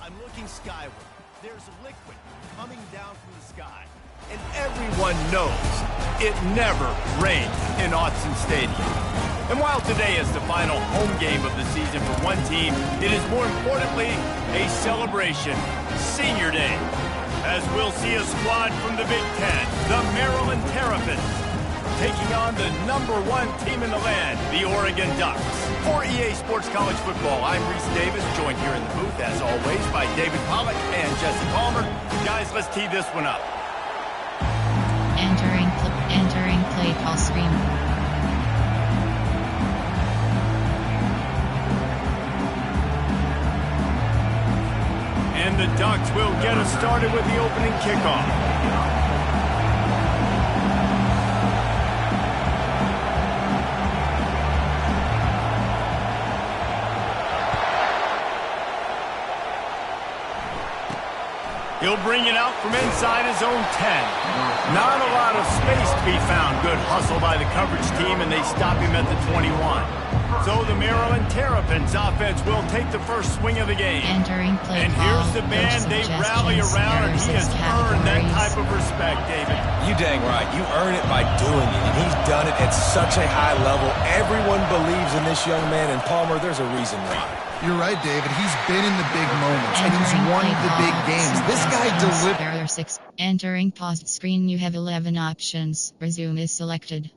I'm looking skyward. There's liquid coming down from the sky. And everyone knows it never rains in Autzen Stadium. And while today is the final home game of the season for one team, it is more importantly a celebration, Senior Day. As we'll see a squad from the Big Ten, the Maryland Terrapins, taking on the #1 team in the land, the Oregon Ducks. For EA Sports College Football, I'm Reese Davis, joined here in the booth, as always, by David Pollack and Jesse Palmer. Guys, let's tee this one up. Entering play call screen. And the Ducks will get us started with the opening kickoff. He'll bring it out from inside his own 10. Not a lot of space to be found. Good hustle by the coverage team, and they stop him at the 21. So the Maryland Terrapins offense will take the first swing of the game. Entering play and call. here's the band they rally around, and he has earned that type of respect, David. You dang right. You earn it by doing it, and he's done it at such a high level. Everyone believes in this young man, and Palmer, there's a reason why. You're right, David. He's been in the big moments, and he's won the big games. This guy delivers. Error 6. Entering paused screen. You have 11 options. Resume is selected.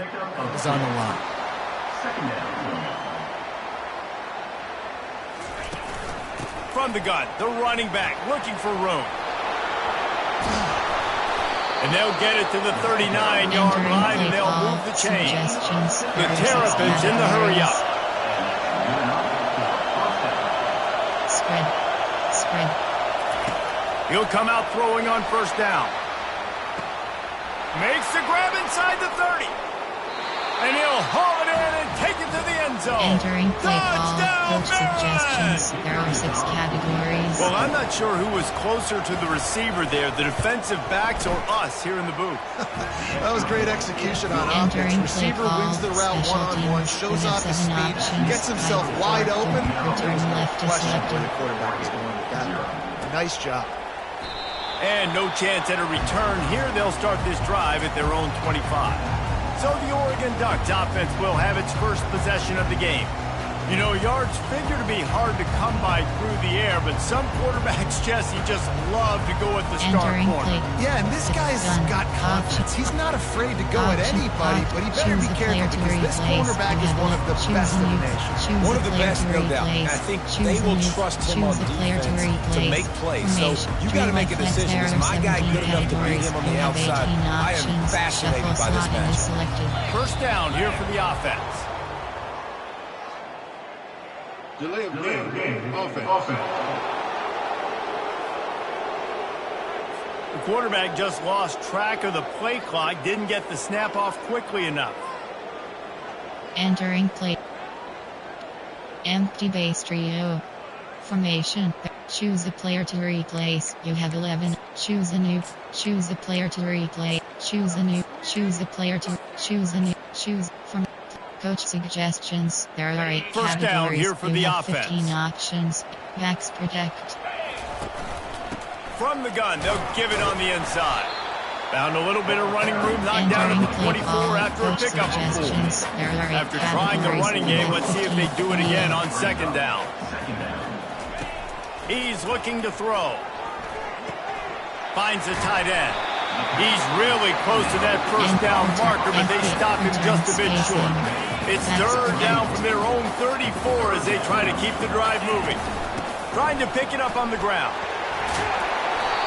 is on the line. From the gun, the running back looking for room. And they'll get it to the 39-yard line, and they'll move the chains. The Terrapins in the hurry-up. Spread. He'll come out throwing on first down. Makes the grab inside the 30. And he'll haul it in and take it to the end zone. Entering play call, Touchdown, coach suggestions. There are 6 categories. Well, I'm not sure who was closer to the receiver there, the defensive backs or us here in the booth. That was great execution on offense. Entering play Receiver call, wins the route special one-on-one, teams. shows We have off his 7 speed, options. gets himself wide open. Return left is Question selected. where the quarterback is going with that. Nice job. And no chance at a return here. They'll start this drive at their own 25. So the Oregon Ducks offense will have its first possession of the game. You know, yards figure to be hard to come by through the air, but some quarterbacks, Jesse, just love to go at the start Entering corner. play. Yeah, and this guy's got confidence. He's not afraid to go at anybody, but he better be careful because this cornerback is one of the best in the nation. One of the best, no doubt. And I think they will trust him on defense to make plays. So you got to make a decision. Is my guy good enough to beat him on the outside? I am fascinated by this match. First down here for the offense. Delay of game. Offense. The quarterback just lost track of the play clock, didn't get the snap off quickly enough. Entering play. Empty base trio. Formation. Choose a player to replace. You have 11. Choose a new. Choose a player to replay. Choose a new. Choose a player to. Choose a new. Choose from. Coach suggestions. There are 8 First categories. down here for you the have offense. 15 options. Backs protect. From the gun, they'll give it on the inside. Found a little bit of running room, knocked down Entering at the play 24 call, after a coach pickup of 4. suggestions. There are 8 After trying the categories. running You game, have let's see if they 15 do it again on options. second down. He's looking to throw. Finds the tight end. He's really close to that first down marker, but they stop him just a bit short. It's third down from their own 34 as they try to keep the drive moving. Trying to pick it up on the ground.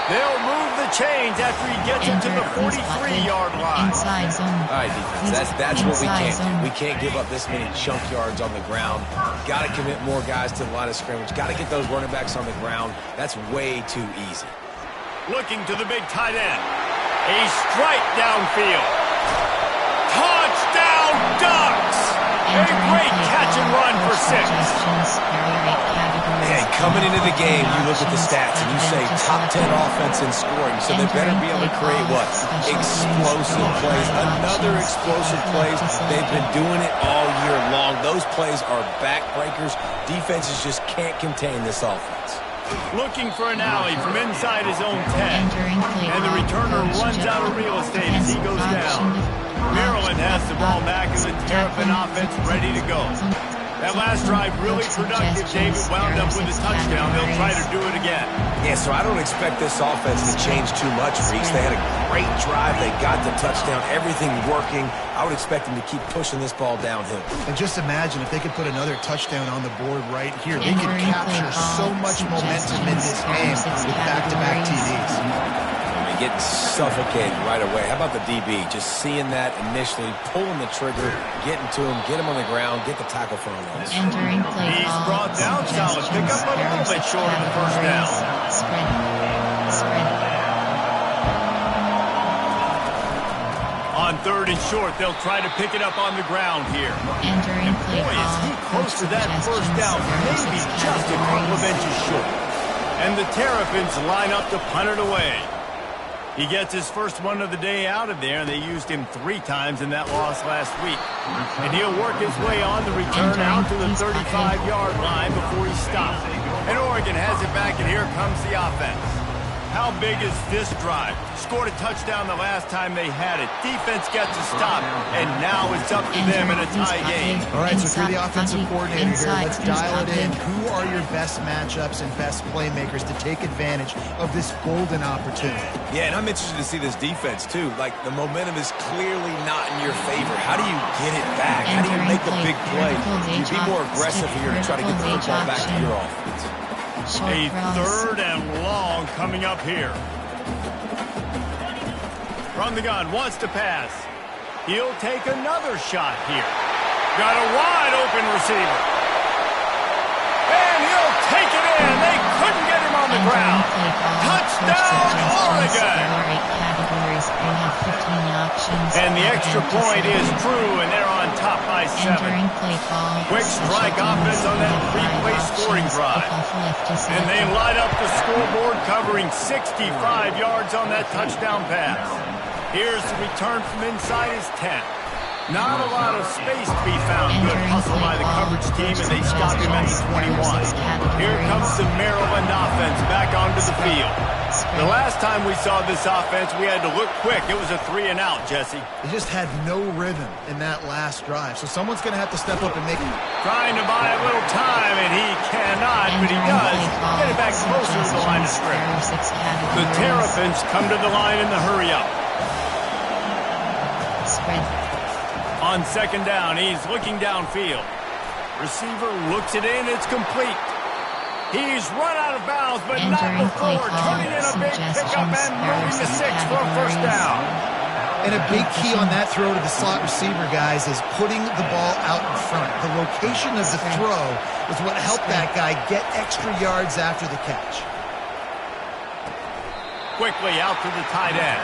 They'll move the chains after he gets it to the 43-yard line. Inside zone. All right, defense, that's what we can't do. We can't give up this many chunk yards on the ground. Got to commit more guys to the line of scrimmage. Got to get those running backs on the ground. That's way too easy. Looking to the big tight end. A strike downfield. Touchdown, Ducks! A great catch and run for 6. Hey, coming into the game, you look at the stats and you say top 10 offense in scoring, so they better be able to create what? Explosive plays. Another explosive plays. They've been doing it all year long. Those plays are backbreakers. Defenses just can't contain this offense. Looking for an alley from inside his own 10. And the returner runs out of real estate as he goes down. Maryland has the ball back and the Terrapin offense ready to go. That last drive really productive. David wound up with a touchdown. They'll try to do it again. Yeah, so I don't expect this offense to change too much, Reese. They had a great drive. They got the touchdown. Everything working. I would expect them to keep pushing this ball downhill. And just imagine if they could put another touchdown on the board right here. They could capture so much momentum in this game with back-to-back TDs. Getting suffocated right away. How about the DB? Just seeing that initially, pulling the trigger, getting to him, get him on the ground, get the tackle for him. He's brought down solid. Pick up a little bit short of the first down. Spread. On third and short, they'll try to pick it up on the ground here. Entering play Boy, is he call. close to that first down. Maybe just a couple of inches short. And the Terrapins line up to punt it away. He gets his first one of the day out of there, and they used him 3 times in that loss last week. And he'll work his way on the return out to the 35-yard line before he stops. And Oregon has it back, and here comes the offense. How big is this drive? Scored a touchdown the last time they had it. Defense gets a stop, and now it's up to them in a tie game. All right, so if you're the offensive coordinator here, let's dial it in. Who are your best matchups and best playmakers to take advantage of this golden opportunity? Yeah, and I'm interested to see this defense, too. Like, the momentum is clearly not in your favor. How do you get it back? How do you make a big play? You be more aggressive here to try to get the football back to your offense. A third and long coming up here. From the gun, wants to pass. He'll take another shot here. Got a wide open receiver. And he'll take it in. They couldn't get him on the ground. Touchdown, Oregon. And the extra point is true, and they're on top by 7. Quick strike offense on that three-play scoring drive. And they light up the scoreboard, covering 65 yards on that touchdown pass. Here's the return from inside his 10. Not a lot of space to be found. Good hustle by the coverage team, and they stop him at the 21. Here comes the Maryland offense back onto the field. The last time we saw this offense, we had to look quick. It was a 3-and-out, Jesse. They just had no rhythm in that last drive, so someone's going to have to step up and make it. Trying to buy a little time, and he cannot, but he does. Get it back closer to the line of scrimmage. The Terrapins come to the line in the hurry-up. On second down, he's looking downfield. Receiver looks it in, it's complete. He's run out of bounds, but not before turning in a big pickup and moving to 6 for a first down. And a big key on that throw to the slot receiver, guys, is putting the ball out in front. The location of the throw is what helped that guy get extra yards after the catch. Quickly out to the tight end.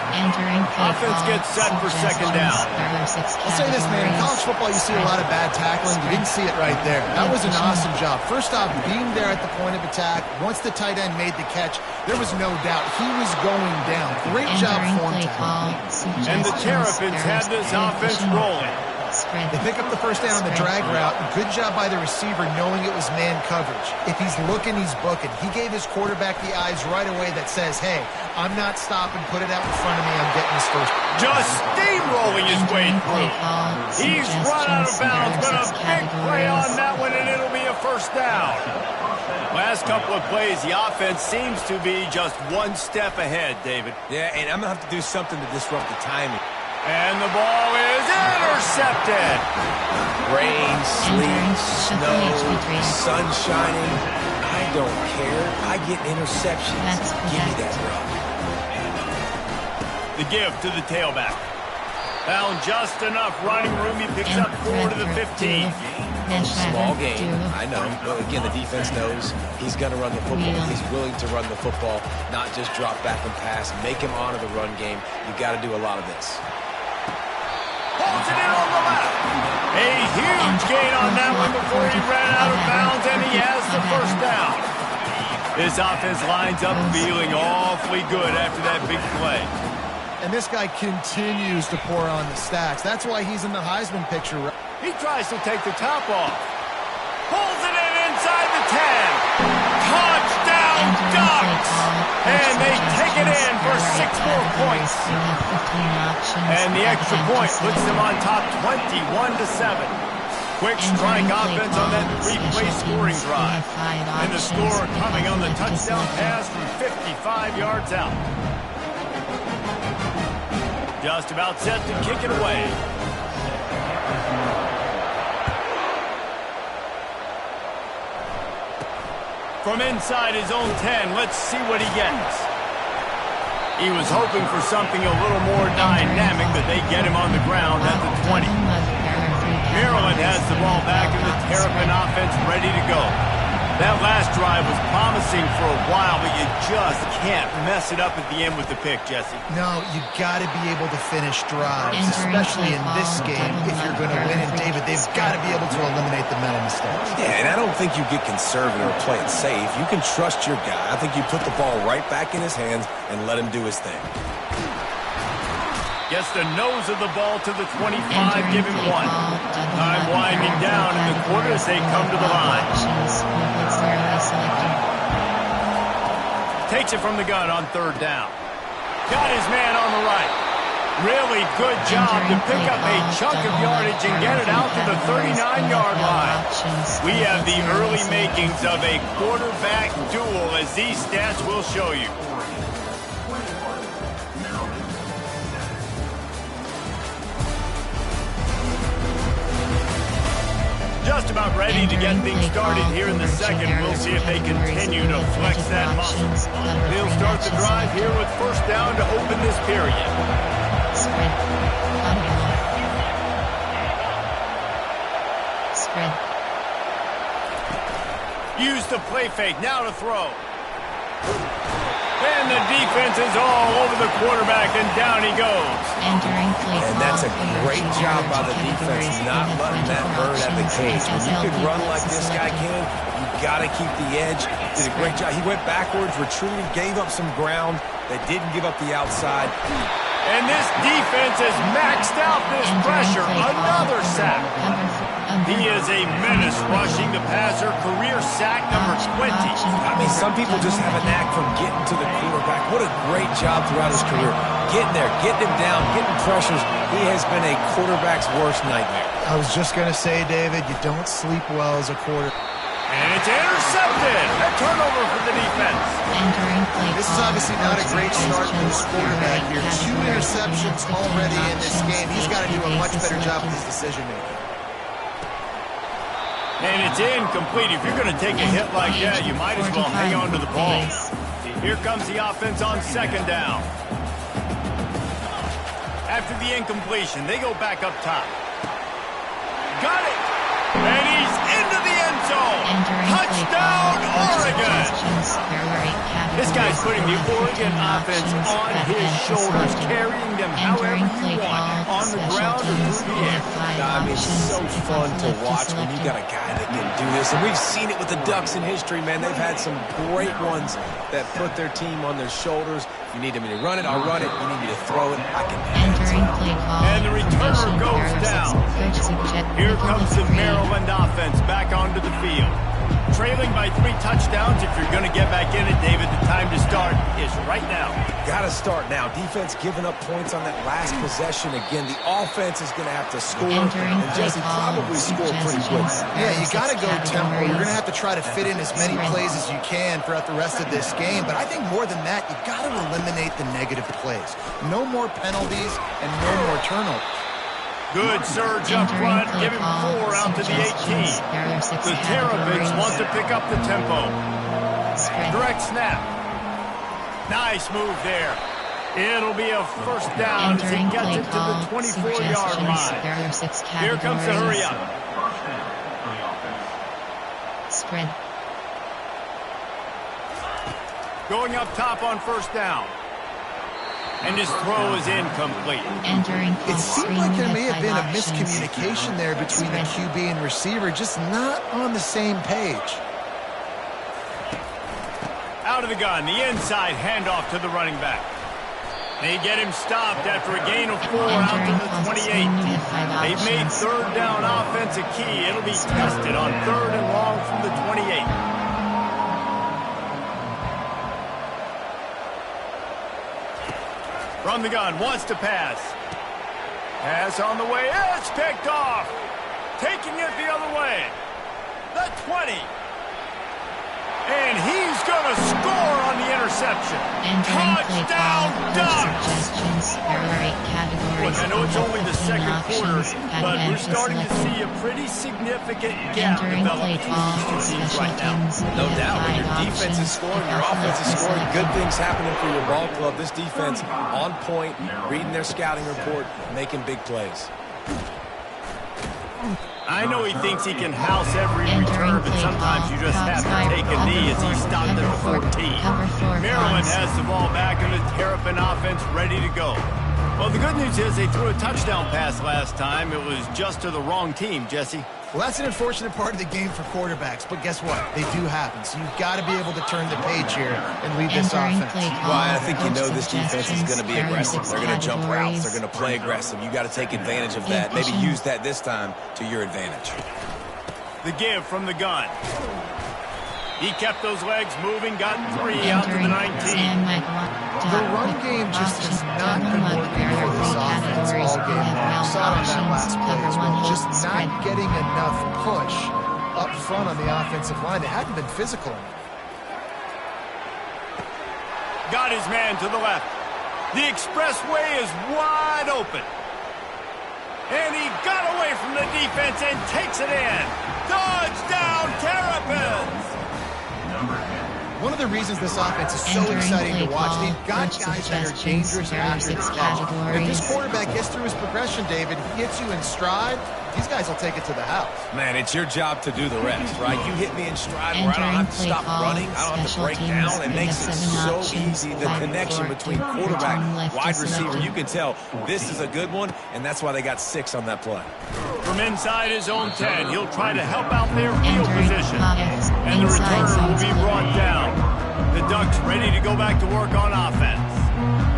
Offense gets set for second down. I'll say this, man. In college football, you see a lot of bad tackling. You didn't see it right there. That was an awesome job. First off, being there at the point of attack. Once the tight end made the catch, there was no doubt he was going down. Great job form tackling. And the Terrapins had this offense rolling. They pick up the first down on the drag route. Good job by the receiver knowing it was man coverage. If he's looking, he's booking. He gave his quarterback the eyes right away that says, hey, I'm not stopping. Put it out in front of me. I'm getting this first. Just steamrolling his way through. He's run out of bounds, but a big play on that one, and it'll be a first down. Last couple of plays, the offense seems to be just one step ahead, David. Yeah, and I'm going to have to do something to disrupt the timing. And the ball is intercepted. Rain, sleet, snow, sun shining. I don't care. I get interceptions. Give me that rock. The give to the tailback. Found just enough running room. He picks up 4 to the 15. Small game, I know. But again, the defense knows he's going to run the football. He's willing to run the football, not just drop back and pass. Make him honor the run game. You got to do a lot of this. Holds it in on the left. A huge gain on that one before he ran out of bounds, and he has the first down. This offense lines up feeling awfully good after that big play. And this guy continues to pour on the stats. That's why he's in the Heisman picture. He tries to take the top off. Pulls it in inside the 10. Touchdown Ducks! And they take it in for 6 more points. And the extra point puts them on top 21-7. Quick strike offense on that three-play scoring drive. And the score coming on the touchdown pass from 55 yards out. Just about set to kick it away. From inside his own 10, let's see what he gets. He was hoping for something a little more dynamic, but they get him on the ground at the 20. Maryland has the ball back and the Terrapin offense ready to go. That last drive was promising for a while, but you just can't mess it up at the end with the pick, Jesse. No, you got to be able to finish drives, especially in this game if you're going to win. And David, they've got to be able to eliminate the mental mistakes. Yeah, and I don't think you get conservative or play it safe. You can trust your guy. I think you put the ball right back in his hands and let him do his thing. Gets the nose of the ball to the 25, give him 1. Time winding down in the quarter as they come to the line. Takes it from the gun on third down. Got his man on the right. Really good job to pick up a chunk of yardage and get it out to the 39-yard line. We have the early makings of a quarterback duel, as these stats will show you. Just about ready to get things started here in the second. We'll see if they continue to flex that muscle. They'll start the drive here with first down to open this period. Spread. Spread. Use the play fake. Now to throw. And the defense is all over the quarterback, and down he goes. Entering play. And that's a great job by the defense, not letting that bird out of the cage. When you can run like this guy can, you got to keep the edge. Did a great job. He went backwards, retreated, gave up some ground. They didn't give up the outside. And this defense has maxed out this pressure. Another sack. He is a menace rushing the passer. Career sack number 20. I mean, some people just have a knack from getting to the quarterback. What a great job throughout his career. Getting there, getting him down, getting pressures. He has been a quarterback's worst nightmare. I was just going to say, David, you don't sleep well as a quarterback. And it's intercepted. A turnover for the defense. This is obviously not a great start for this quarterback here. 2 interceptions already in this game. He's got to do a much better job with his decision-making. And it's incomplete. If you're going to take a hit like that, you might as well hang on to the ball. Here comes the offense on second down. After the incompletion, they go back up top. Got it! And he's into the end zone. Touchdown, Oregon! This guy's putting the Oregon offense on his shoulders, carrying them however you want, on the ground or through the air. I mean, it's so fun to watch when you got a guy that can do this. And we've seen it with the Ducks in history, man. They've had some great ones that put their team on their shoulders. If you need me to run it, I'll run it. You need me to throw it, I can do it. And the returner goes down. Here comes the Maryland offense back onto the field. Trailing by 3 touchdowns. If you're going to get back in it, David, the time to start is right now. Got to start now. Defense giving up points on that last possession. Again, the offense is going to have to score. And Jesse probably scored pretty quick. Yeah, you got to go tempo. You're going to have to try to fit in as many plays as you can throughout the rest of this game. But I think more than that, you've got to eliminate the negative plays. No more penalties and no more turnovers. Good surge up front, giving 4 out to the 18. The Terrapins want to pick up the tempo. Direct snap. Nice move there. It'll be a first down as he gets it to the 24-yard line. Here comes the hurry up. Spread. Going up top on first down. And his throw is incomplete. It seemed like there may have been a miscommunication there between the QB and receiver, just not on the same page. Out of the gun, the inside handoff to the running back. They get him stopped after a gain of 4 out to the 28. They've made third down offense a key. It'll be tested on 3rd and long from the 28. From the gun, wants to pass. Pass on the way, it's picked off. Taking it the other way. The 20. And he's going to score on the interception. Touchdown, Ducks! Look, I know it's only the second quarter, but we're starting to see a pretty significant gap develop between these 2 teams right now. No doubt. When your defense is scoring, your offense is scoring, good things happening for your ball club. This defense on point, reading their scouting report, making big plays. I know he thinks he can house every return, but sometimes you just have to take a knee as he stopped at the 14. Maryland has the ball back and the Terrapin offense ready to go. Well, the good news is they threw a touchdown pass last time. It was just to the wrong team, Jesse. Well, that's an unfortunate part of the game for quarterbacks, but guess what? They do happen. So you've got to be able to turn the page here and lead this offense. Well, I think you know this defense is going to be aggressive. They're going to jump routes. They're going to play aggressive. You got to take advantage of that. Maybe use that this time to your advantage. The give from the gun. He kept those legs moving, got 3 out to the 19. The run game just has not been working for this offense all game long. Saw it on that last play as well. Just not getting enough push up front on the offensive line. They hadn't been physical enough. Got his man to the left. The expressway is wide open. And he got away from the defense and takes it in. Touchdown, Terrapins! One of the reasons this offense is so exciting to watch, they've got guys that are dangerous after the catch. If this quarterback gets through his progression, David, he hits you in stride, these guys will take it to the house. Man, it's your job to do the rest, right? You hit me in stride where I don't have to stop running. I don't have to break down. It makes it so easy. The connection between quarterback, wide receiver, you can tell this is a good one, and that's why they got 6 on that play. From inside his own 10, he'll try to help out their field position. And the returner will be brought down. The Ducks ready to go back to work on offense.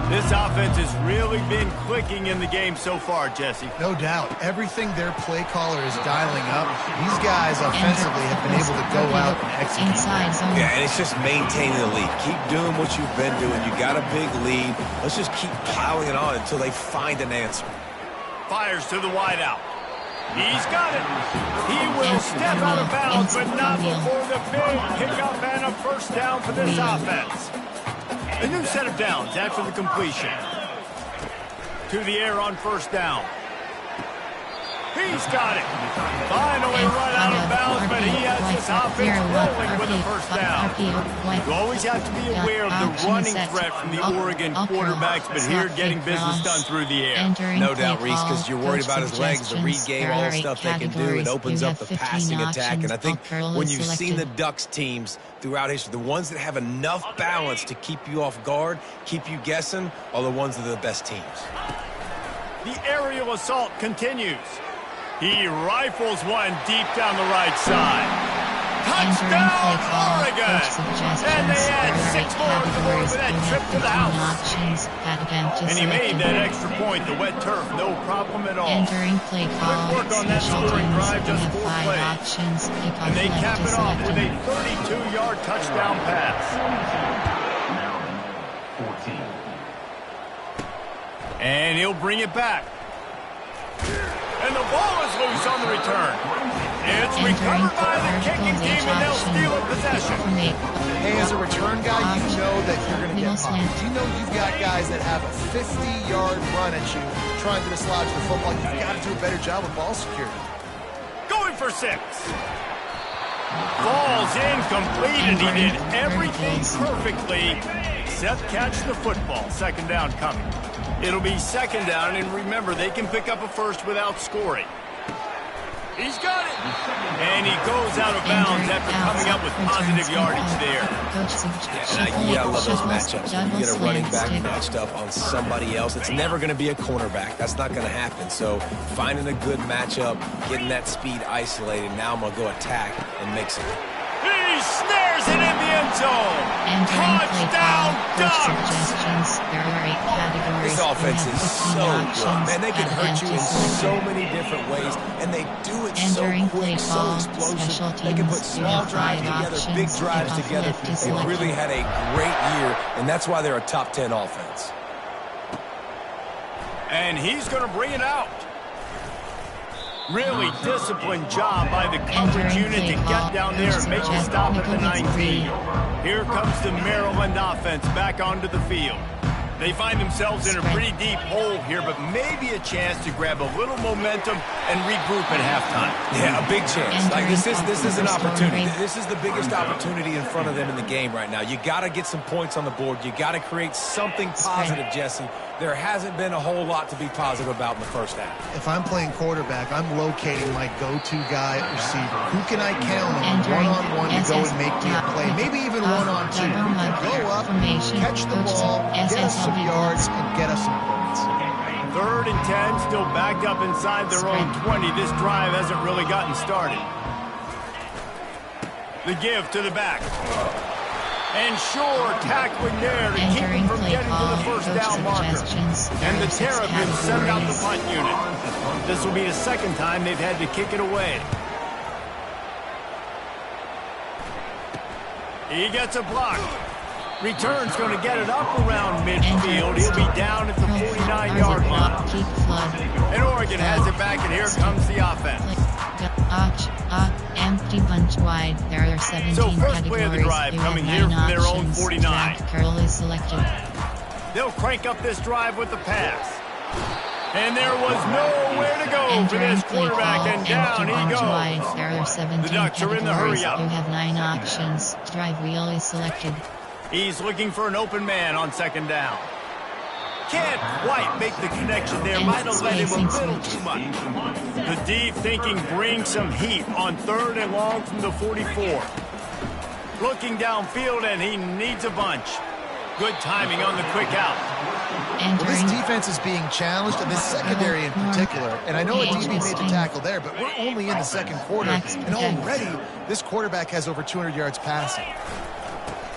This offense has really been clicking in the game so far, Jesse. No doubt. Everything their play caller is dialing up, these guys offensively have been able to go out and execute. Yeah, and it's just maintaining the lead. Keep doing what you've been doing. You got a big lead. Let's just keep piling it on until they find an answer. Fires to the wideout. He's got it. He will step out of bounds, but not before the big kickoff and a first down for this offense. A new set of downs after the completion. To the air on first down. He's got it. Finally run out of bounds, but he has this offense rolling with a first down. You always have to be aware of the running threat from the Oregon quarterbacks, but here getting business done through the air. No doubt, Reese, because you're worried about his legs, the read game, all the stuff they can do. It opens up the passing attack. And I think when you've seen the Ducks teams throughout history, the ones that have enough balance to keep you off guard, keep you guessing, are the ones that are the best teams. The aerial assault continues. He rifles one deep down the right side. Touchdown, Oregon! And they add 6 more to the board with that trip to the house. And he made that extra point, the wet turf, no problem at all. Quick work on that scoring drive, just 4 plays. And they cap it off with a 32-yard touchdown pass. 14. And he'll bring it back. And the ball is loose on the return. It's recovered by the kicking team, and they'll steal a possession. Hey, as a return guy, you know that you're going to get popped. You know you've got guys that have a 50-yard run at you trying to dislodge the football. You've got to do a better job with ball security. Going for 6. Falls incomplete, and he did everything perfectly except catch the football. Second down coming. It'll be second down, and remember, they can pick up a first without scoring. He's got it! And he goes out of bounds after coming up with positive yardage there. Yeah, I love those matchups. When you get a running back matched up on somebody else, it's never going to be a cornerback. That's not going to happen. So finding a good matchup, getting that speed isolated, now I'm going to go attack and mix it. He snares it in the end zone. Touchdown, Ducks! This offense is so good. Man, they can hurt you in so many different ways, and they do it so quick, so explosive. They can put small drives together, big drives together. They've really had a great year, and that's why they're a top 10 offense. And he's going to bring it out. Really disciplined job by the coverage unit to get down there and make a stop at the 19. Here comes the Maryland offense back onto the field. They find themselves in a pretty deep hole here, but maybe a chance to grab a little momentum and regroup at halftime. Yeah, a big chance. Like this is an opportunity. This is the biggest opportunity in front of them in the game right now. You got to get some points on the board. You got to create something positive, Jesse. There hasn't been a whole lot to be positive about in the first half. If I'm playing quarterback, I'm locating my go-to guy at receiver. Who can I count on one-on-one to go and make me a play? Maybe even one-on-two. Go up, catch the ball, get us some yards, and get us some points. 3rd and 10, still backed up inside their own 20. This drive hasn't really gotten started. The give to the back. And sure, tackling there to keep him from getting to the first down marker. And the Terrapins send out the punt unit. This will be the second time they've had to kick it away. He gets a block. Return's going to get it up around midfield. He'll be down at the 49-yard line. And Oregon has it back, and here comes the offense. Empty bunch wide. There are 17 So first categories. play of the drive coming here from their own 49. Draft curl is selected. They'll crank up this drive with the pass. And there was nowhere to go for this quarterback, and down he goes. Wide. There are 17 The Ducks are in the hurry up. You have 9 options. Drive wheel is selected. He's looking for an open man on second down. Can't quite make the connection there. Might have let him a little too much. The deep thinking brings some heat on third and long from the 44. Looking downfield, and he needs a bunch. Good timing on the quick out. Well, this defense is being challenged, and this secondary in particular. And I know a DB made the tackle there, but we're only in the second quarter, and already this quarterback has over 200 yards passing.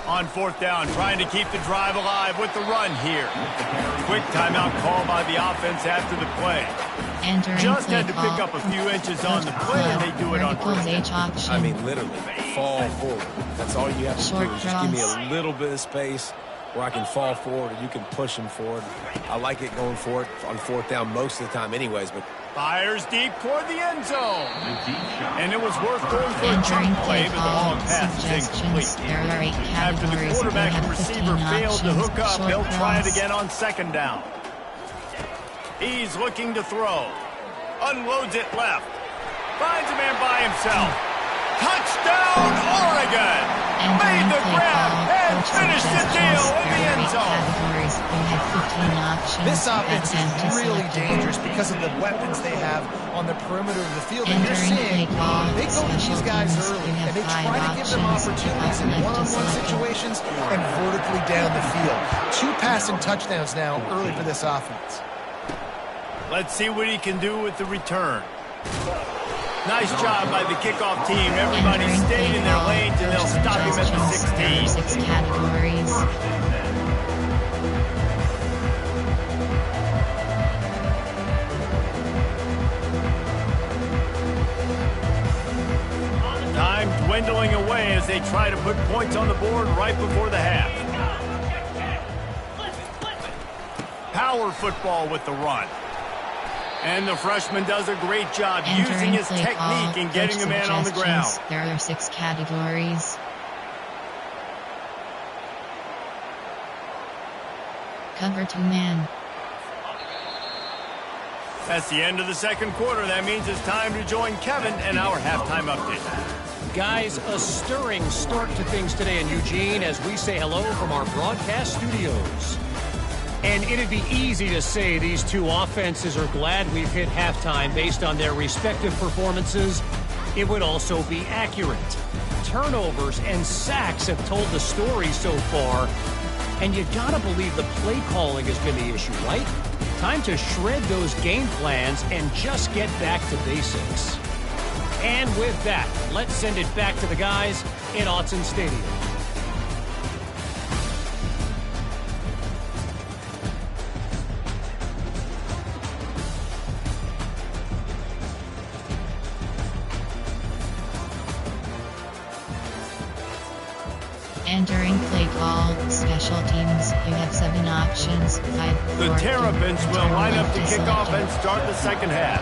On fourth down, trying to keep the drive alive with the run here. Quick timeout call by the offense after the play. Just had to pick up a few inches on the play, and they do it on purpose. I mean, literally, fall forward. That's all you have to do. Just give me a little bit of space where I can fall forward and you can push him forward. I like it going for it on fourth down most of the time anyways, but fires deep toward the end zone. And it was worth going for a jump play, but the long pass is incomplete. After the quarterback and receiver failed to hook up, they'll try it again on second down. He's looking to throw. Unloads it left. Finds a man by himself. Touchdown, Oregon! Made the grab and finished the deal in the end zone. This offense is really dangerous because of the weapons they have on the perimeter of the field. And you're seeing they go to these guys early, and they try to give them opportunities in one-on-one situations and vertically down the field. 2 passing touchdowns now early for this offense. Let's see what he can do with the return. Nice job by the kickoff team. Everybody stayed in their lanes, and they'll stop him at the 16. 6 categories. Time dwindling away as they try to put points on the board right before the half. Power football with the run. And the freshman does a great job using his technique and getting the man on the ground. There are 6 categories. Cover 2 man. That's the end of the second quarter. That means it's time to join Kevin and our halftime update. Guys, a stirring start to things today in Eugene as we say hello from our broadcast studios. And it'd be easy to say these two offenses are glad we've hit halftime based on their respective performances. It would also be accurate. Turnovers and sacks have told the story so far. And you gotta believe the play calling has been the issue, right? Time to shred those game plans and just get back to basics. And with that, let's send it back to the guys in Autzen Stadium. Entering play call, special teams, you have 7 options, 5, The Terrapins will line up to kick off and start the second half.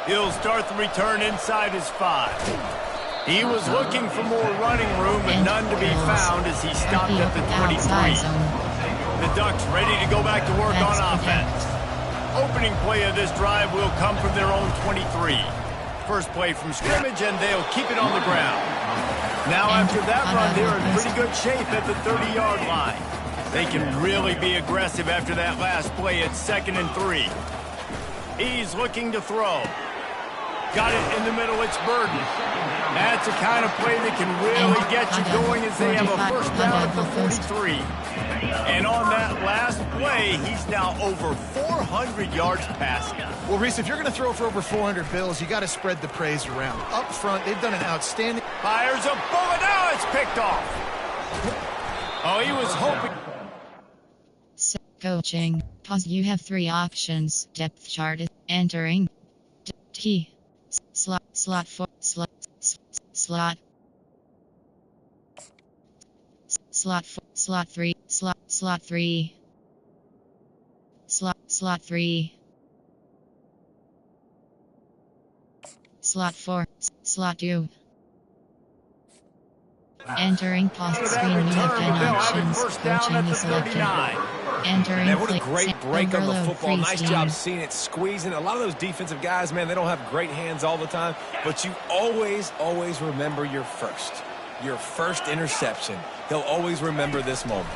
He'll start the return inside his 5. He was looking for more running room, but none to be found as he stopped at the 23. The Ducks ready to go back to work on offense. Opening play of this drive will come from their own 23. First play from scrimmage, and they'll keep it on the ground. Now after that run, they're in pretty good shape at the 30-yard line. They can really be aggressive after that last play at 2nd and 3. He's looking to throw. Got it in the middle, it's Burden. That's the kind of play that can really get you going as they have a first down at the 43. And on that last play, he's now over 400 yards passing. Well, Reese, if you're going to throw for over 400 bills, you got to spread the praise around. Up front, they've done an outstanding... Fires a bullet, now it's picked off. Oh, he was hoping... Coaching. Pause. You have 3 options. Depth chart is entering. T. Slot 4. Slot. Slot 4. Slot 3. Slot 3. Slot 3. Slot 4. Slot 2. Entering post screen, you have 10 options. Coaching is selected. Entering Man, what a great break on the football. Nice job seeing it, squeezing. A lot of those defensive guys, man, they don't have great hands all the time, but you always remember your first interception. They'll always remember this moment.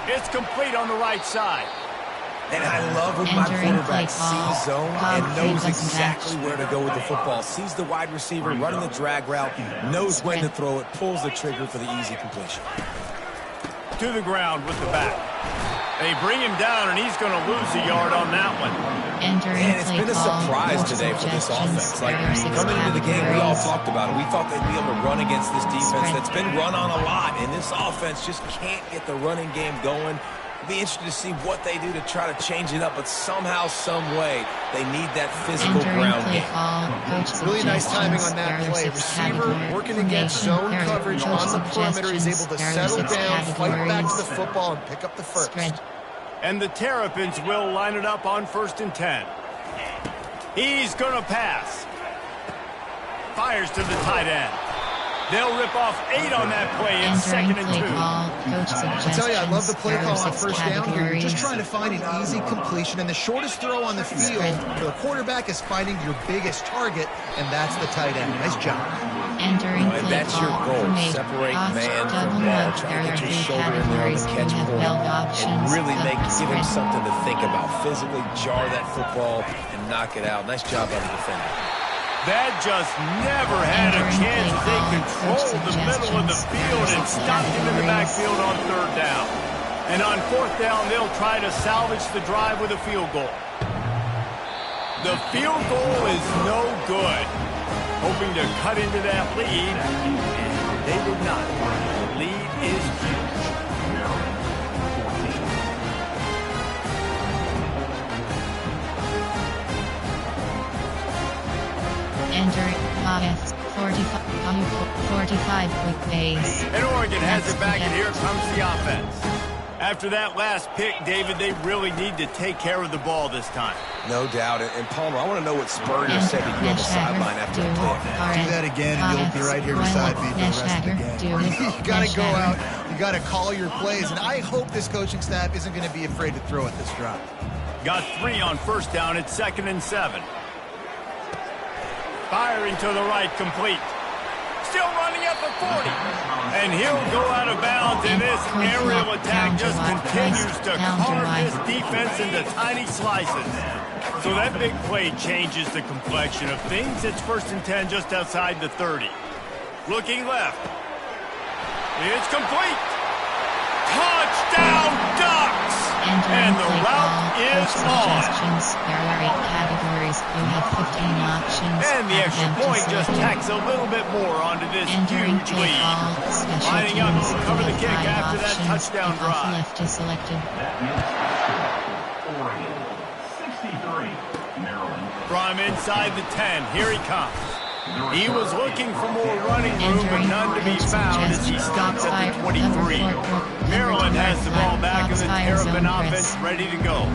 It's complete on the right side. And I love when my quarterback sees zone and knows exactly where to go with the football. Sees the wide receiver running the drag route, knows when to throw it, pulls the trigger for the easy completion. To the ground with the back. They bring him down, and he's going to lose a yard on that one. And it's been a surprise today for this offense. Like, coming into the game, we all talked about it. We thought they'd be able to run against this defense that's been run on a lot, and this offense just can't get the running game going. Be interested to see what they do to try to change it up, but somehow, some way, they need that physical ground game. Really nice timing on that play. Receiver working against zone coverage on the perimeter. He's able to settle down, fight back to the football, and pick up the first. And the Terrapins will line it up on 1st and 10. He's going to pass. Fires to the tight end. They'll rip off 8 on that play in 2nd and 2. I tell you, I love the play call on 1st down here. You're just trying to find an easy completion, and the shortest throw on the field for the quarterback is finding your biggest target, and that's the tight end. Nice job. That's your goal. Separate man from ball. Try to get your shoulder in there on the catch point and really give him something to think about. Physically jar that football and knock it out. Nice job by the defender. That just never had a chance as they controlled the middle of the field and stopped him in the backfield on 3rd down. And on 4th down, they'll try to salvage the drive with a field goal. The field goal is no good. Hoping to cut into that lead, and they did not. The lead is huge. Entering 45 quick pace. And Oregon has it back, and here comes the offense. After that last pick, David, they really need to take care of the ball this time. No doubt. And Palmer, I want to know what Spurrier said to you on the sideline after the play. Do that again, and you'll be right here beside me for the rest of the game. You got to go out. You got to call your plays, and I hope this coaching staff isn't going to be afraid to throw at this drive. Got 3 on 1st down. It's 2nd and 7. Firing to the right, complete. Still running at the 40. And he'll go out of bounds, and this aerial attack just continues to carve this defense into tiny slices. So that big play changes the complexion of things. It's 1st and 10 just outside the 30. Looking left. It's complete. Touchdown, Ducks! And the route is on. Categories. You have 15 options. And the extra point just tacks a little bit more onto this huge lead. Lining up to cover the kick after that touchdown drive. Left is selected. From inside the 10, here he comes. He was looking for more running room, but none to be found as he stops at the 23. Maryland has the ball back in the Terrapin offense ready to go.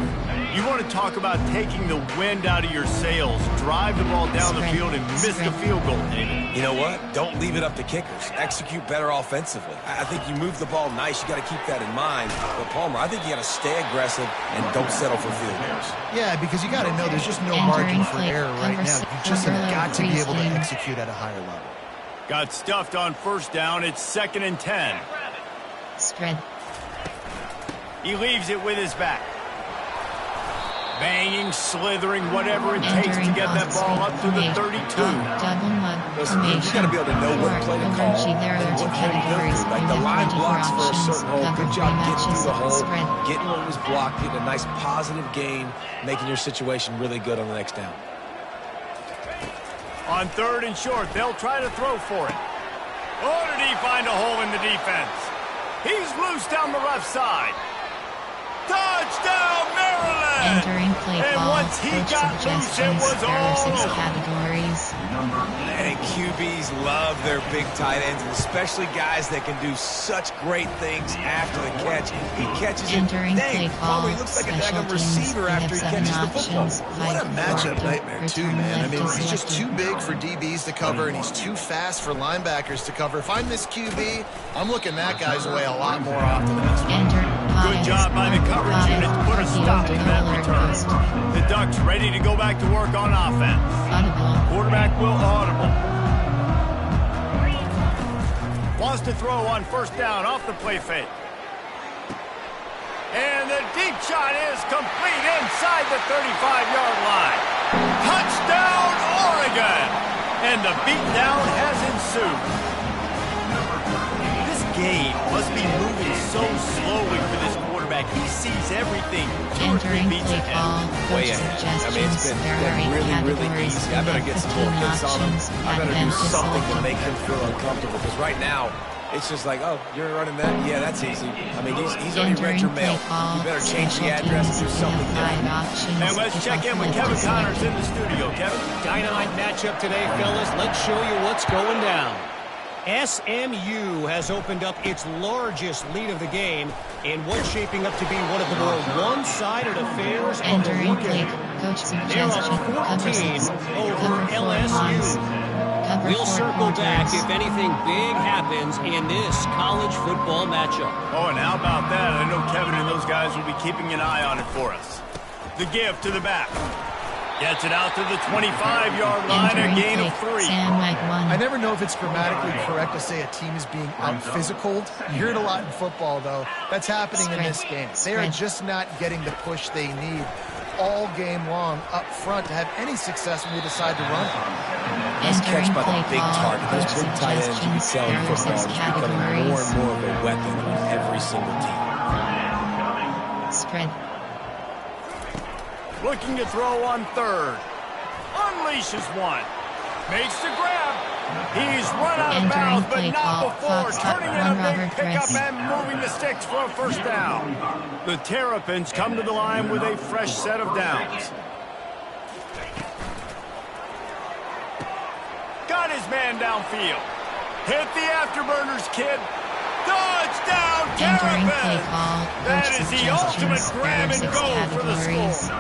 You want to talk about taking the wind out of your sails. Drive the ball down the field and miss the field goal, David. You know what? Don't leave it up to kickers. Execute better offensively. I think you move the ball nice. You got to keep that in mind. But Palmer, I think you got to stay aggressive and don't settle for field goals. Yeah, because you got to know there's just no margin for error right now. You just have got to be able to execute at a higher level. Got stuffed on 1st down. It's 2nd and 10. Spread. He leaves it with his back. Banging, slithering, whatever it takes to get that ball up to the 32. Listen, you got to be able to know what play to call and what play to go through. Like the line blocks for a certain hole. Good job getting through the hole, getting what was blocked, getting a nice positive gain, making your situation really good on the next down. On 3rd and short, they'll try to throw for it. Oh, did he find a hole in the defense? He's loose down the left side. Touchdown, Maryland! Entering play And call. once he Coach got loose, it suggestions. was There are 6 all. categories. And QBs love their big tight ends, and especially guys that can do such great things after the catch. He catches it. Entering Dang, play call. Bobby looks like a Special daggum teams. receiver We after have he 7 catches the football. options. What a Fight matchup forward, nightmare, too, return man. I left mean, is he's just too selected. big for DBs to cover, and he's too fast for linebackers to cover. If I'm this QB, I'm looking that guy's way a lot more often than this one. Enter. Good job by the coverage unit to put a stop to that return. The Ducks ready to go back to work on offense. Audible. Quarterback will audible. Wants to throw on first down off the play fake. And the deep shot is complete inside the 35-yard line. Touchdown, Oregon! And the beatdown has ensued. This game must be moving so slowly for this quarterback. He sees everything 2 or 3 Entering beats play ahead. call. Way Coach ahead. I mean, it's suggestions. been There are 8 really categories. easy. We I better have get some 15 more hits on him. options. I better do Advent is something to selected. make him feel uncomfortable, because right now, it's just like, oh, you're running that? Yeah, that's easy. I mean, he's already read Entering your play mail. call. You better change the Special address and do teams. We something have 5 different. options. And let's check in with Kevin Connors in the studio. Kevin? Dynamite matchup today, fellas. Let's show you what's going down. SMU has opened up its largest lead of the game in what's shaping up to be one of the more one-sided affairs of the Entering play. weekend. Coach They're up suggestion. Cover 14 6. over Cover 4 LSU. lines. Cover We'll 4 circle back quarters. if anything big happens in this college football matchup. Oh, and how about that? I know Kevin and those guys will be keeping an eye on it for us. The give to the back. Gets it out to the 25-yard line, a Entering gain of play. 3. Sam White 1. I never know if it's grammatically correct to say a team is being out-physicaled. You hear it a lot in football, though. That's happening in this game. They are just not getting the push they need all game long up front to have any success when they decide to run. Nice catch Entering by play the big call. target. Those Coach big tight ends you can suggestions. tell in There are football 6 is becoming more categories. and more of a weapon on every single team. Spread. Looking to throw on third. Unleashes one. Makes the grab. He's run out of Entering bounds, but play not call. before. Fox Turning in Hot a 1 big Robert pickup Chris. and moving the sticks for a first down. The Terrapins come to the line with a fresh set of downs. Got his man downfield. Hit the afterburners, kid. Touchdown, Entering play Terrapins! call. That Coach is the ultimate suggestions. There grab are and 6 go for the categories. score.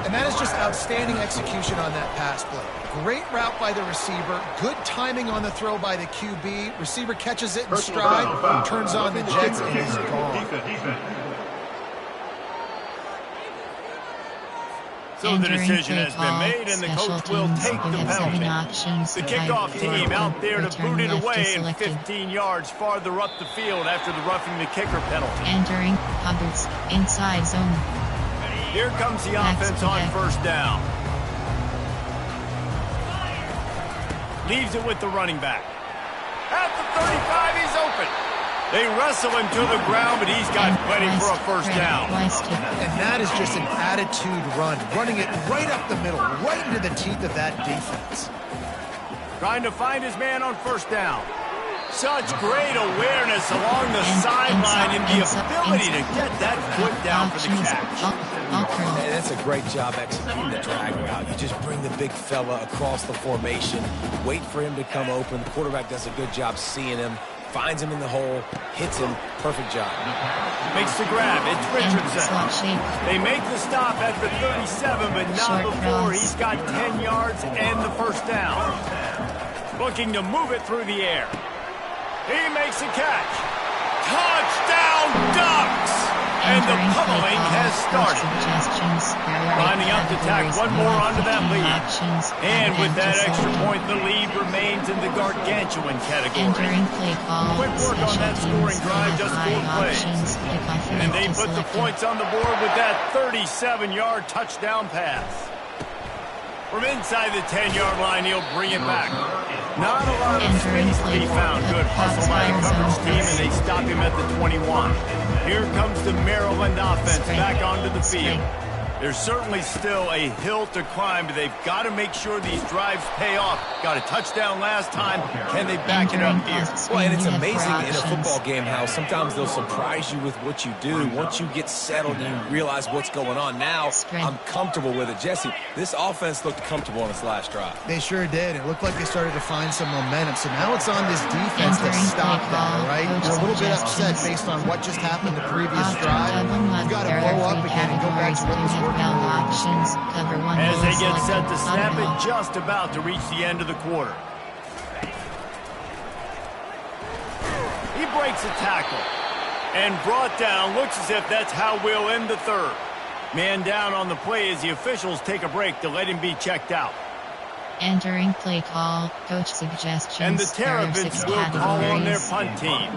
And that is just outstanding execution on that pass play. Great route by the receiver. Good timing on the throw by the QB. Receiver catches it in stride, turns on the jets, and is gone. So the Entering decision play has been call. made, and the Special coach will teams. take We the have 7 penalty. options. The Fight kickoff team forward. out there to Return boot it left away is and selected. 15 yards farther up the field after the roughing the kicker penalty. Entering Hubbard's inside zone. Here comes the Next offense on play. first down. Leaves it with the running back. At the 35, he's open. They wrestle him to the ground, but he's got plenty for a first down. And that is just an attitude run, running it right up the middle, right into the teeth of that defense. Trying to find his man on first down. Such great awareness along the sideline and the ability to get that foot down for the catch. And that's a great job executing the drag route. You just bring the big fella across the formation, wait for him to come open. The quarterback does a good job seeing him, finds him in the hole, hits him. Perfect job. Makes the grab. It's Richardson. They make the stop at the 37, but not before he's got 10 yards and the first down. Looking to move it through the air. He makes a catch. Touchdown, Ducks! And the pummeling has started. Lining up to tack one more onto that lead. And with that extra point, the lead remains in the gargantuan category. Quick work on that scoring drive, just 4 plays. And they put the points on the board with that 37-yard touchdown pass. From inside the 10-yard line, he'll bring it back. Not a lot of space to be found. Good hustle by the coverage team, and they stop him at the 21. Here comes the Maryland offense back onto the field. There's certainly still a hill to climb, but they've got to make sure these drives pay off. Got a touchdown last time. Can they back it up here? Well, and it's amazing in a football game how sometimes they'll surprise you with what you do. Once you get settled and you realize what's going on, now I'm comfortable with it. Jesse, this offense looked comfortable on its last drive. They sure did. It looked like they started to find some momentum. So now it's on this defense to stop that, right? You're a little bit upset based on what just happened the previous drive. You've got to blow up again and go back to what was working earlier. As they get set to snap it, just about to reach the end of the quarter. He breaks a tackle and brought down. Looks as if that's how we'll end the third. Man down on the play as the officials take a break to let him be checked out. Entering play call, coach suggestions. And the Terrapins will call on their punt team.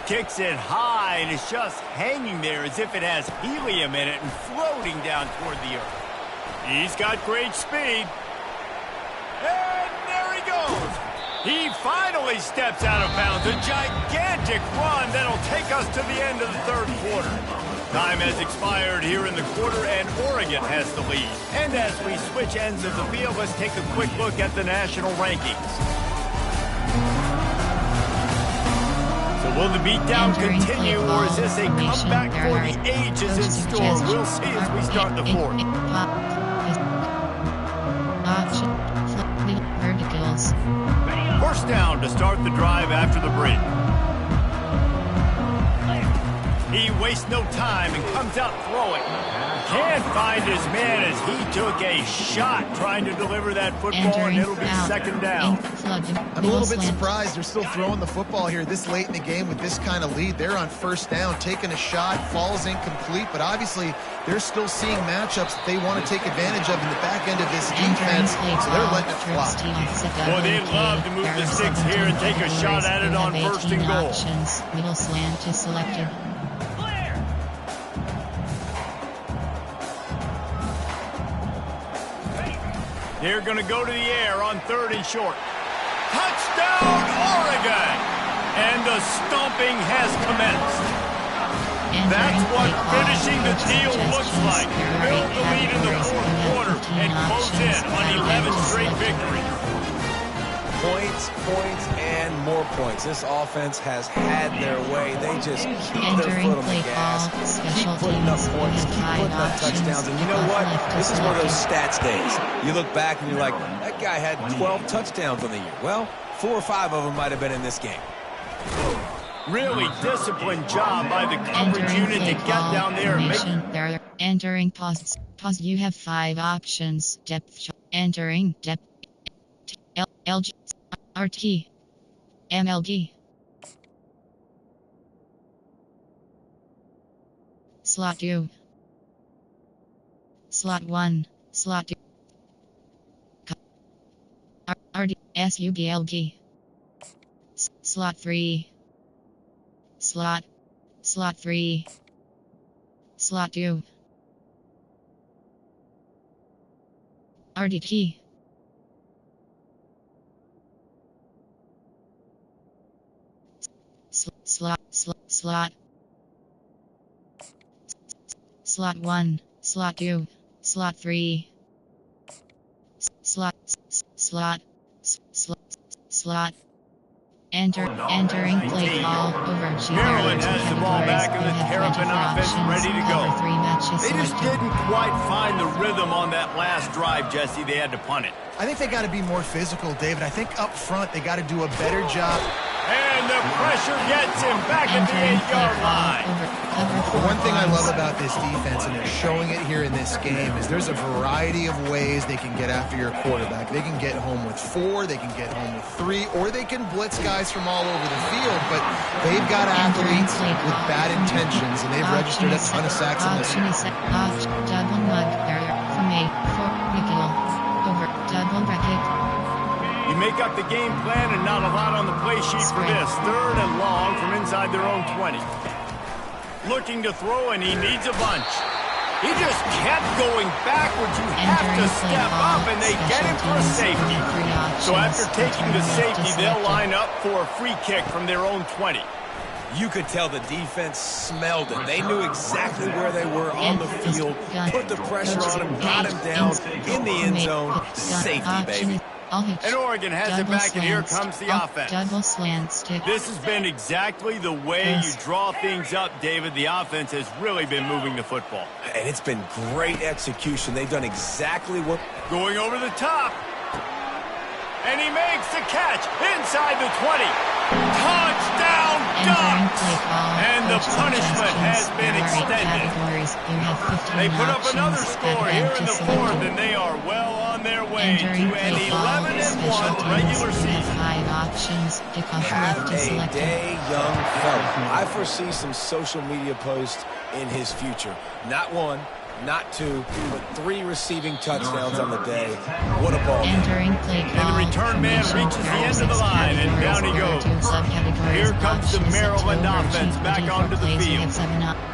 Kicks it high, and it's just hanging there as if it has helium in it and floating down toward the earth. He's got great speed. And there he goes. He finally steps out of bounds. A gigantic run that'll take us to the end of the third quarter. Time has expired here in the quarter, and Oregon has the lead. And as we switch ends of the field, let's take a quick look at the national rankings. So will the beatdown continue, or is this a comeback for the ages in store? We'll see as we start the fourth. First down to start the drive after the break. He wastes no time and comes out throwing. Can't find his man as he took a shot trying to deliver that football, and it'll be second down. I'm a little bit surprised they're still throwing the football here this late in the game with this kind of lead. They're on first down, taking a shot, falls incomplete, but obviously they're still seeing matchups that they want to take advantage of in the back end of this defense, so they're letting it fly. Boy, they'd love to move the sticks here and take a shot at it on first and goal. Middle slant is selected. They're going to go to the air on third and short. Touchdown, Oregon! And the stomping has commenced. That's what finishing the deal looks like. Build the lead in the fourth quarter and close in on 11 straight victories. Points, points, and more points. This offense has had their way. They just keep their foot on the gas, keep putting up points, keep putting up touchdowns. And you know what? This is one of those stats days. You look back and you're like, that guy had 12 touchdowns on the year. Well, 4 or 5 of them might have been in this game. Really disciplined job by the coverage unit to get down there and make... Entering pause. Pause. You have 5 options. Depth. Entering depth. LG. RT. MLG. Slot 2. Slot 1. Slot 2. RD. SUBLG. Slot 3. Slot 3. Slot 2. RDT. Slot 1, slot 2, slot 3, slot. Entering play call over. Maryland has the ball back and the Terrapin offense ready to go. They just didn't quite find the rhythm on that last drive, Jesse. They had to punt it. I think they got to be more physical, David. I think up front they got to do a better job. And the pressure gets him back at the 8-yard line. The one thing I love about this defense, and they're showing it here in this game, is there's a variety of ways they can get after your quarterback. They can get home with 4, they can get home with 3, or they can blitz guys from all over the field. But they've got athletes with bad intentions, and they've registered a ton of sacks in this year. You make up the game plan and not a lot on the play sheet for this. Third and long from inside their own 20. Looking to throw, and he needs a bunch. He just kept going backwards. You have to step up, and they get him for a safety. So after taking the safety, they'll line up for a free kick from their own 20. You could tell the defense smelled it. They knew exactly where they were on the field, put the pressure on him, got him down in the end zone. Safety, baby. And Oregon has it back, and here comes the offense. This has been exactly the way you draw things up, David. The offense has really been moving the football. And it's been great execution. They've done exactly what... Going over the top. And he makes the catch inside the 20. Touchdown, Ducks! And the punishment has been extended. They put up another score here in the fourth, and they are well on their way to an 11-1 regular season. Have a day, young fella. I foresee some social media posts in his future. Not one, not two, but 3 receiving touchdowns on the day. What a ball. And the return man reaches the end of the line, and down he goes. Here comes the Maryland offense back onto the field.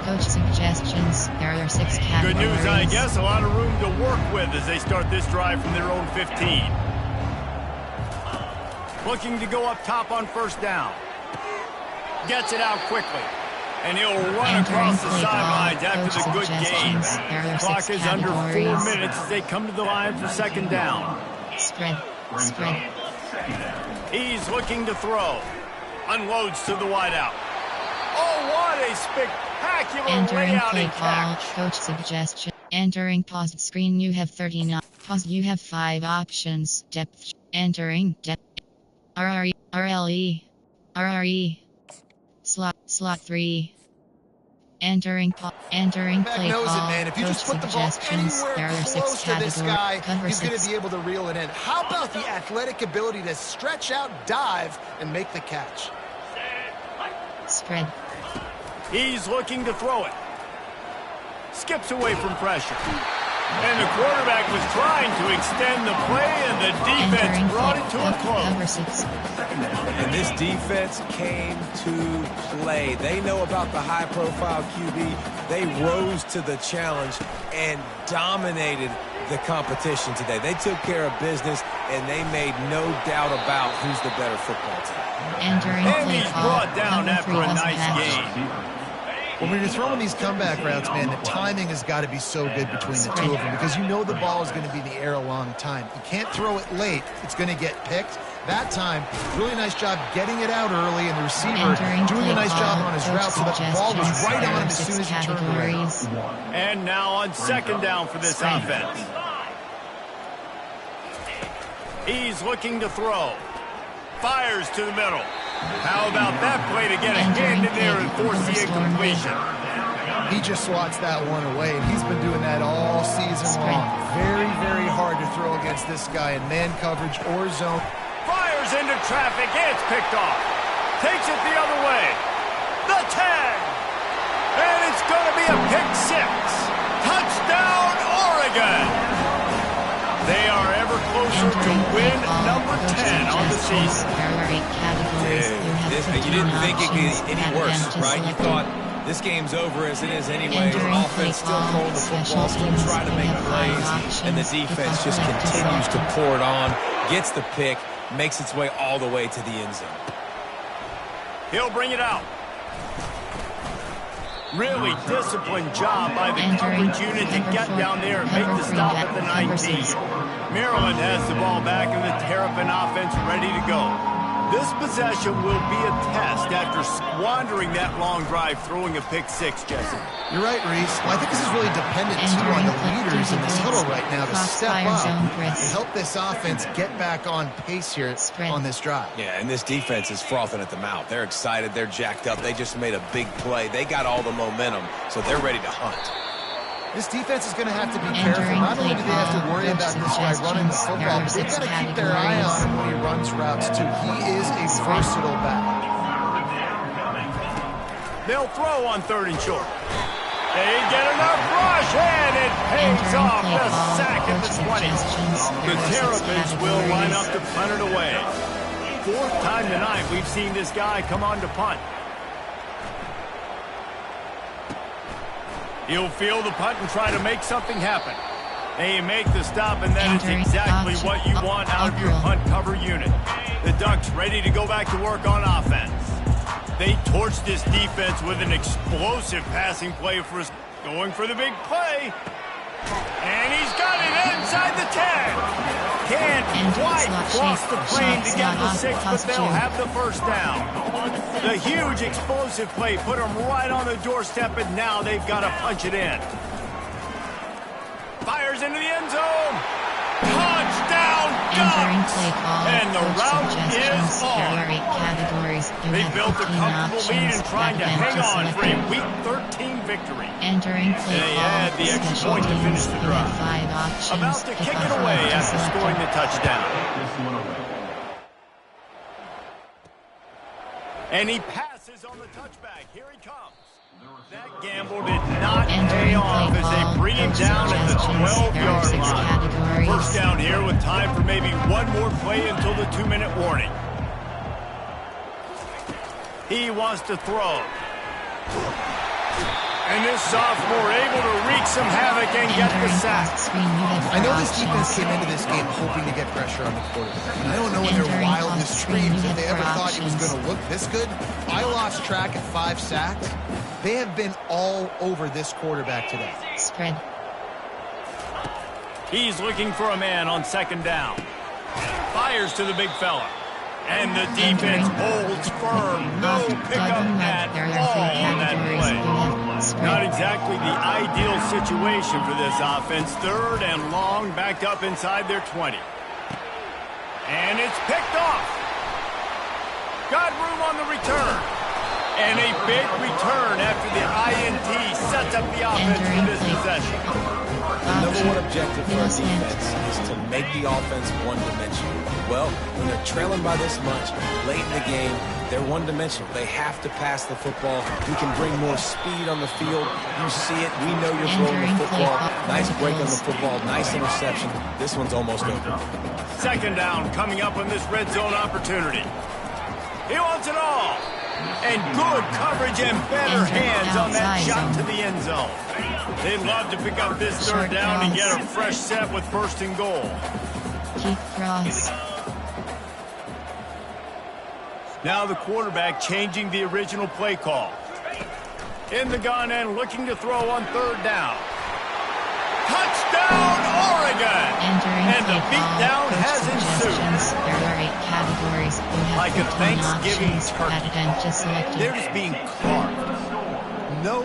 Coach suggestions. There are 6 categories. Good news, I guess. A lot of room to work with as they start this drive from their own 15. Looking to go up top on first down. Gets it out quickly. And he'll run across the sidelines after the good game. Clock is under 4 minutes as they come to the line for second down. Spread. He's looking to throw. Unloads to the wideout. Oh, what a spectacular layout and catch. Coach suggestion. Entering pause screen, you have 39. Pause, you have 5 options. Depth. Entering depth. RRE. Slot 3. Entering play knows call. it, man. If you just put the ball anywhere there are 6 close to this guy, he's going to 6. be able to reel it in. How about the athletic ability to stretch out, dive, and make the catch? Spread. He's looking to throw it. Skips away from pressure. And the quarterback was trying to extend the play, and the defense brought it to a close. And this defense came to play. They know about the high-profile QB. They rose to the challenge and dominated the competition today. They took care of business, and they made no doubt about who's the better football team. And he's brought down after a nice game. When you're throwing these comeback routes, man, the timing has got to be so good between the two of them because you know the ball is going to be in the air a long time. You can't throw it late. It's going to get picked. That time, really nice job getting it out early, and the receiver doing a nice job on his route so that the ball was right on him as soon as he turned around. And now on second down for this offense. He's looking to throw. Fires to the middle. How about that play to get a hand in there and force the incompletion? He just swats that one away, and he's been doing that all season long. Very, very hard to throw against this guy in man coverage or zone. Fires into traffic. It's picked off. Takes it the other way. The 10. And it's going to be a pick 6. Touchdown, Oregon. They are ever closer to win number 10 on the season. You didn't think it could get any worse, right? You thought this game's over as it is anyway. The offense still throwing the football, still trying to make plays, and the defense just continues to pour it on, gets the pick, makes its way all the way to the end zone. He'll bring it out. Really disciplined job by the coverage unit to get down there and make the stop at the 19. Maryland has the ball back and the Terrapin offense ready to go. This possession will be a test after squandering that long drive throwing a pick 6, Jesse. You're right, Reese. Well, I think this is really dependent, too, on the leaders in this huddle right now to step up and help this offense get back on pace here on this drive. Yeah, and this defense is frothing at the mouth. They're excited. They're jacked up. They just made a big play. They got all the momentum, so they're ready to hunt. This defense is going to have to be careful. Not only do they have to worry about this guy running the football, but they've got to keep their eye on him when he runs routes, too. He is a versatile back. They'll throw on 3rd and short. They get enough rush, and it pays off the sack at the 20. The Terrapins will line up to punt it away. 4th time tonight we've seen this guy come on to punt. He'll field the punt and try to make something happen. They make the stop, and that is exactly what you want out of your punt cover unit. The Ducks ready to go back to work on offense. They torched this defense with an explosive passing play going for the big play. And he's got it inside the 10. Can't quite cross the plane to get the 6, but they'll have the first down. The huge explosive play put them right on the doorstep, and now they've got to punch it in. Fires into the end zone. Touchdown, Ducks! And the route is on. They built a comfortable lead and trying to hang on for a Week 13 victory. Entering play they had the extra point to finish the drive. About to kick it away after scoring the touchdown. And he passes on the touchback. Here he comes. That gamble did not pay off as they bring him down at the 12-yard line. First down here with time for maybe one more play until the 2-minute warning. He wants to throw. And this sophomore able to wreak some havoc and get the sack. I know this defense came into this game hoping to get pressure on the quarterback. I don't know in their wildest dreams if they ever thought he was going to look this good. I lost track at 5 sacks. They have been all over this quarterback today. Spread. He's looking for a man on second down. Fires to the big fella. And the defense holds firm. No pickup at all on that play. Not exactly the ideal situation for this offense. Third and long, backed up inside their 20. And it's picked off. Got room on the return. And a big return after the INT sets up the offense for this possession. The number one objective for our defense is to make the offense one-dimensional. Well, when they're trailing by this much, late in the game, they're one-dimensional. They have to pass the football. We can bring more speed on the field. You see it. We know you're throwing the football. Nice break on the football. Nice interception. This one's almost over. Second down coming up on this red zone opportunity. He wants it all. And good coverage and better hands on that shot to the end zone. They'd love to pick up this third down and get a fresh set with first and goal. Keep cross. Now the quarterback changing the original play call. In the gun and looking to throw on third down. Touchdown, Oregon! And the beatdown has ensued. There are 8 categories. Like a Thanksgiving turkey. They're just being carved. No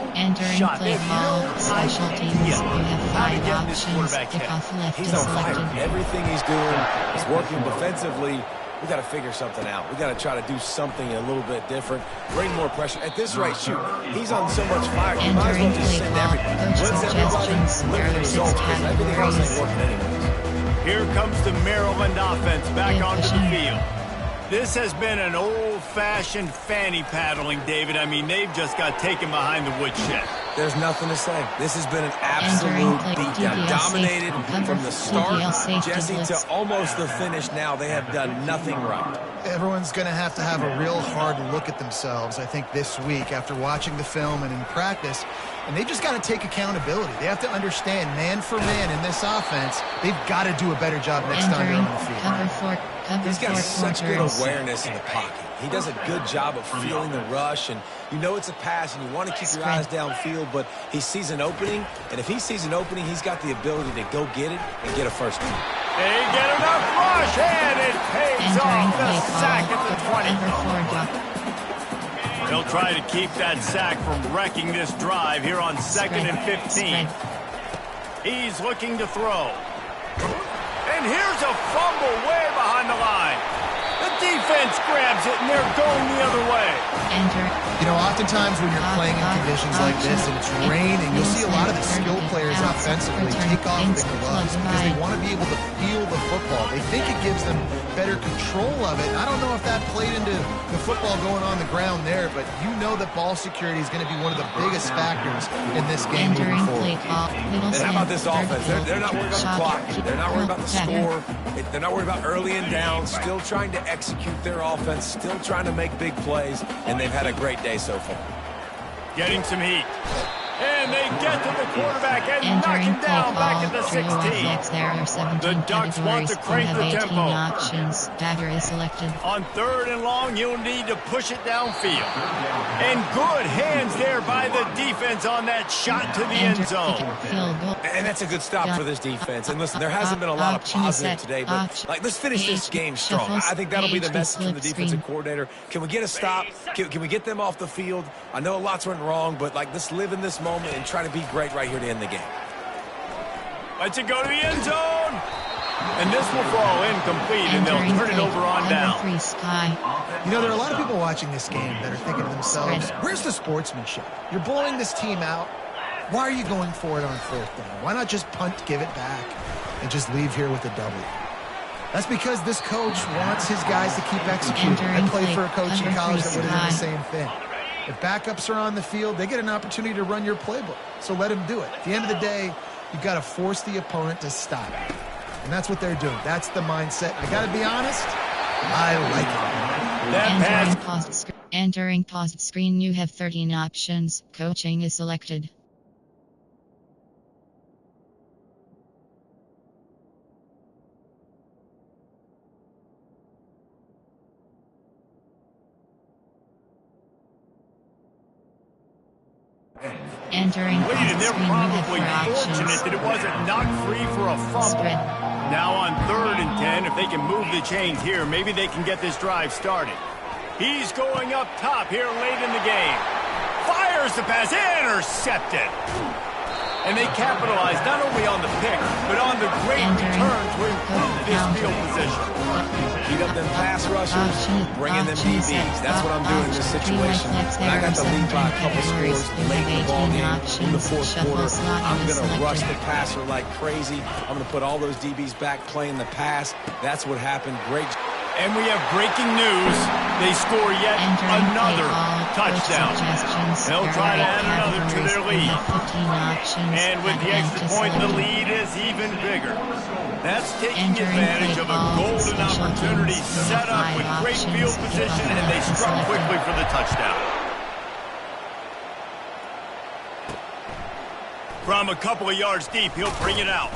shot. Play ball, special teams. You have 5 options. Kickoff left is selected. Everything he's doing is working defensively. We got to figure something out. We got to try to do something a little bit different. Bring more pressure. At this rate, shoot, he's on so much fire. You might as well just send everybody. Blitz everybody. Look at the results, because everything else ain't working anyways. Here comes the Maryland offense back onto the field. This has been an old-fashioned fanny paddling, David. I mean, they've just got taken behind the woodshed. There's nothing to say. This has been an absolute beatdown. Dominated from the start, Jesse, to almost the finish now. They have done nothing right. Everyone's going to have a real hard look at themselves, I think, this week after watching the film and in practice. And they've just got to take accountability. They have to understand, man for man in this offense, they've got to do a better job next time they're on the field. He's got such good awareness in the pocket. He does a good job of feeling the rush, and you know it's a pass, and you want to keep your eyes downfield, but he sees an opening, and if he sees an opening, he's got the ability to go get it and get a first down. They get enough rush, and it pays off the sack at the 20. They'll try to keep that sack from wrecking this drive here on 2nd and 15. He's looking to throw. And here's a fumble way behind the line. The defense grabs it, and they're going the other way. You know, oftentimes when you're playing in conditions like this and it's raining, you'll see a lot of the skilled players offensively take off their gloves because they want to be able to feel the football. They think it gives them better control of it. I don't know if that played into the football going on the ground there, but you know that ball security is going to be one of the biggest factors in this game moving forward. And how about this offense? They're not worried about the clock. They're not worried about the score. They're not worried about early and down. Still trying to execute their offense. Still trying to make big plays. And they've had a great day so far. Getting some heat. And they get to the quarterback and knock him down back at the 16. There are 17 The Ducks want to crank the tempo. Options. Batter is selected. On 3rd and long, you'll need to push it downfield. And good hands there by the defense on that shot to the end zone. And that's a good stop for this defense. And listen, there hasn't been a lot of positive today, but let's finish this game strong. I think that'll be the message from the defensive coordinator. Can we get a stop? Can we get them off the field? I know lots went wrong, but let's live in this moment and try to be great right here to end the game. Let's it go to the end zone. And this will fall incomplete, and they'll turn it over on down. You know, there are a lot of people watching this game that are thinking to themselves, where's the sportsmanship? You're blowing this team out. Why are you going for it on 4th down? Why not just punt, give it back, and just leave here with a W? That's because this coach wants his guys to keep executing. I played for a coach in college that would have done the same thing. If backups are on the field, they get an opportunity to run your playbook. So let them do it. At the end of the day, you've got to force the opponent to stop. And that's what they're doing. That's the mindset. I got to be honest, I like it. Entering paused screen, you have 13 options. Coaching is selected. Entering and they're probably fortunate that it wasn't knocked free for a fumble. Now on 3rd and 10, if they can move the chains here, maybe they can get this drive started. He's going up top here late in the game. Fires the pass, intercepted. And they capitalized not only on the pick, but on the great return to improve this field position. Heat up them pass rushers, bring in them DBs. That's what I'm doing in this situation. And I got the lead by a couple scores late in the ball game in the 4th quarter. I'm going to rush the passer like crazy. I'm going to put all those DBs back playing the pass. That's what happened. Great. And we have breaking news. They score yet another touchdown. They'll try to add another to their lead. And with the extra point, the lead is even bigger. That's taking advantage of a golden opportunity set up with great field position, and they struck quickly for the touchdown. From a couple of yards deep, he'll bring it out.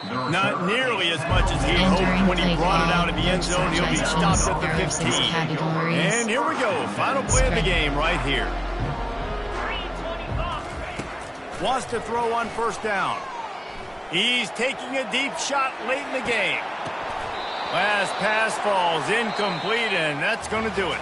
Not nearly as much as he had hoped when he brought it out of the end zone. He'll be stopped at the 15. And here we go. Final play of the game right here. Wants to throw on 1st down. He's taking a deep shot late in the game. Last pass falls incomplete, and that's going to do it.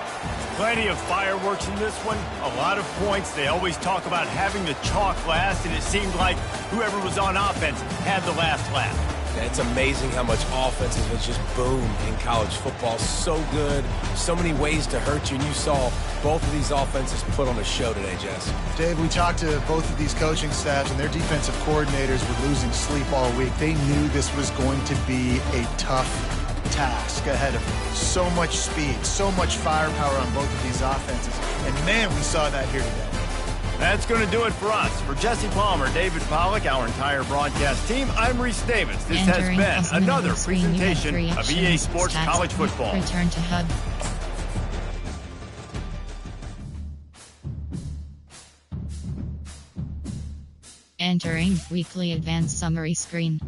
Plenty of fireworks in this one. A lot of points. They always talk about having the chalk last, and it seemed like whoever was on offense had the last laugh. It's amazing how much offense has just boomed in college football. So good. So many ways to hurt you. And you saw both of these offenses put on a show today, Jess. Dave, we talked to both of these coaching staffs, and their defensive coordinators were losing sleep all week. They knew this was going to be a tough task ahead of them. So much speed, so much firepower on both of these offenses. And man, we saw that here today. That's going to do it for us. For Jesse Palmer, David Pollack, our entire broadcast team, I'm Reese Davis. This has been another presentation of EA Sports College Football. Return to hub. Entering weekly advanced summary screen.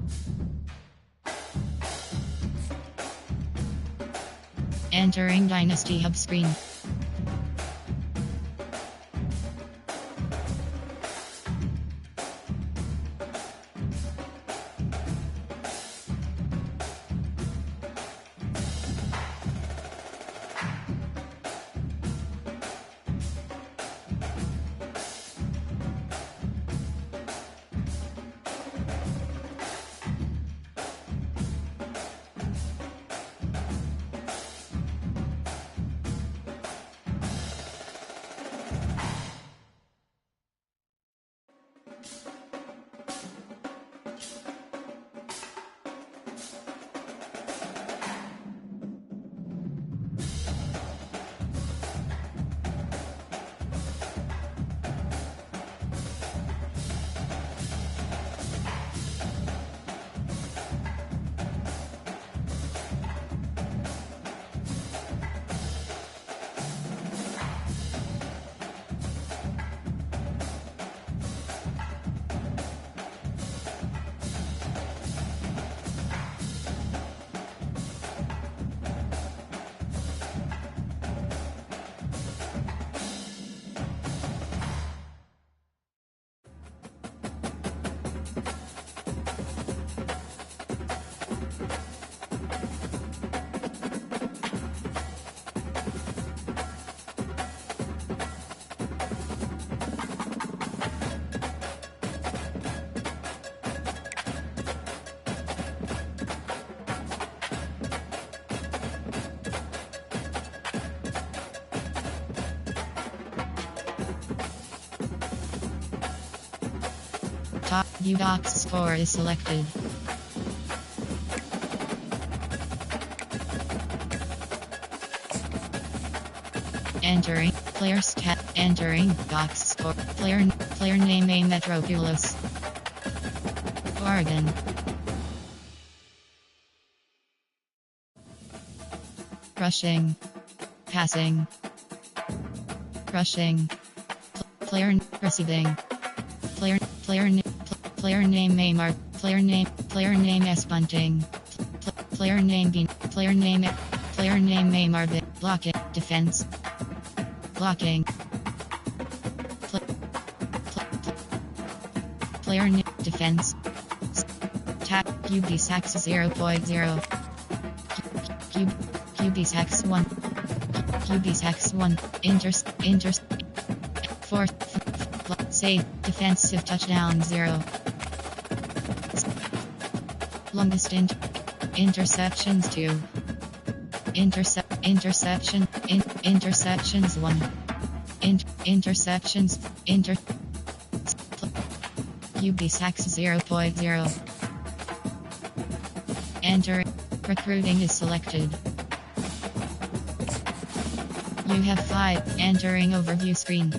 Entering Dynasty Hub screen. Top view box score is selected. Entering player stat. Entering box score. Player name A Metropulos, Oregon. Rushing, passing, rushing. Player receiving. Player name A Mark. Player name S Bunting. Player name B. Player name A Marvin. Blocking. Defense. Blocking. Player name. Defense. Tap. QB sacks 0.0. QB sacks 1. QB sacks 1. Fourth. Save. Defensive touchdown 0. Longest interceptions 2. Interceptions 1. Interceptions. QB sacks 0.0. Enter. Recruiting is selected. You have 5. Entering overview screen.